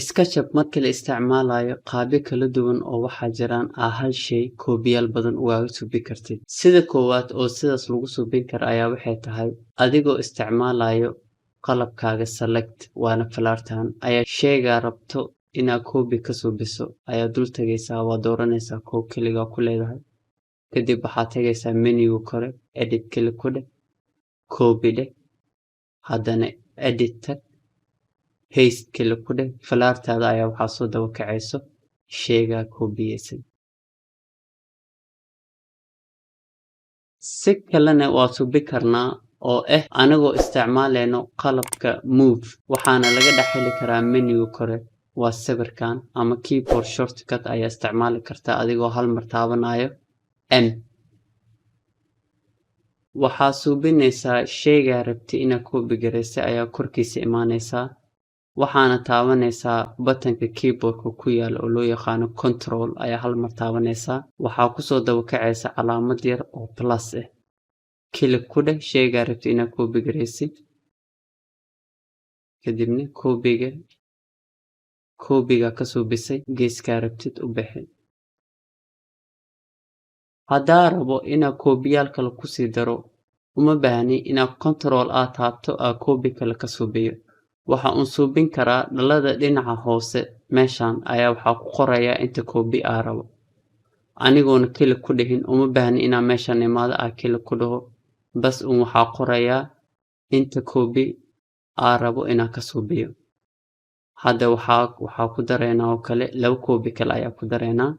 SketchUp marka la isticmaalayo qaabyo kala duwan oo waxaa jiraan hal shay koobiyaal badan ugaga suubin kartid. Sida koowaad oo sidaas lagu suubin karo ayaa waxay tahay adigoo isticmaalayo qalabkaaga select waana falaartan ayaa shayga rabto inaad koobi ka suubiso ayaa dul tagaysaa waa dooranaysaa koob kaliya ku leedahay. Kadib waxaad tagaysaa menu kore edit kali ku dheh copy dheh haddana edit tag paste kali ku dheh falaartaada ayaa waxaa soo daba kacayso shayga koobiyeysan. Si kalena waa suubi karnaa oo anagoo isticmaalayno qalabka move waxaana laga dhex heli karaa menu kore waa sawirkan ama keyboard shortcut ayaa isticmaali kartaa adigoo hal mar taabanayo M. waxaa suubinaysaa shayga rabti inaad koobi gareysa ayaa korkiisa imaanaysaa waxaana taabanaysaa buttonka keyboardka ku yaal oo loo yaqaano control ayaa hal mar taabanaysaa waxaa kusoo daba kacaysa calaamad yar oo plus click ku dheh shayga rabti inaad koobi gareysid kadibna koobiga ka suubisay geeska rabtid u bixi. haddaa rabo inaad koobiyaal kale ku sii daro uma baahni inaad control aad taabto koobi kale ka suubiyo. waxa uu suubin karaa dhalada dhinaca hoose meeshan ayaa waxaa ku qorayaa inta koobi aan rabo anigoona click ku dhihin uma baahni inaan meeshan imaado click ku dhaho bas waxaa qorayaa inta koobi aan rabo inaan ka suubiyo. hadda waxaa ku dareynaa oo kale 2 koobi kale ayaa ku dareynaa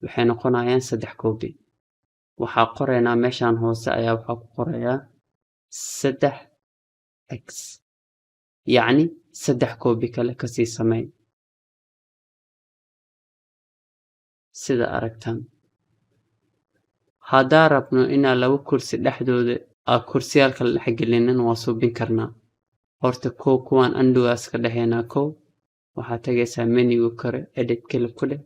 waxay noqonayaan 3 koobi. waxaa qoraynaa meeshan hoose ayaa waxaa ku qorayaa 3x yacni 3 koobi kale ka sii samey sida aragtaan. haddaa rabno inaan 2 kursi dhexdooda kursiyal kala dhex gelinin waa suubin karnaa. horta kuwan undo ka dhaxeynaa waxaa tagaysaa menu kore edit kali ku dheh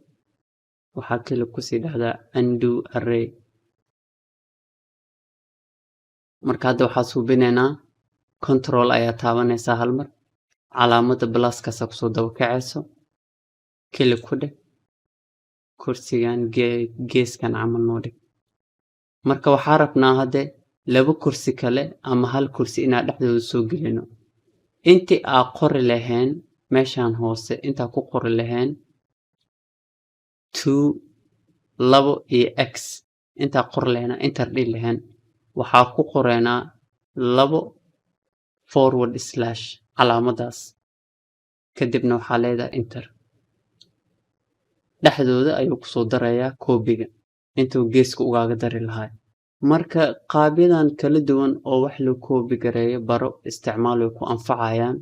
waxaa kali ku sii dhahdaa undo array. marka hadda waxaa suubinaynaa control ayaa taabanaysaa hal mar calaamada pluskaas kusoo daba kacayso kali ku dheh kursigan geeskan camal noo dhig. marka waxaa rabnaa hadde 2 kursi kale ama 1 kursi inaan dhexdooda soo gelino. intii aan qori lahayn meeshan hoose intaa ku qori lahayn 2 iyo x intaa qori lahayn enter dhihi lahayn waxaa ku qoraynaa 2 forward slash calaamadaas kadibna waxaa leedahay enter. dhexdooda ayuu kusoo darayaa koobiga intuu geeska ugaaga dari lahaa. marka qaabyadan kala duwan oo wax loo koobi gareeyo baro isticmaal way ku anfacayaan.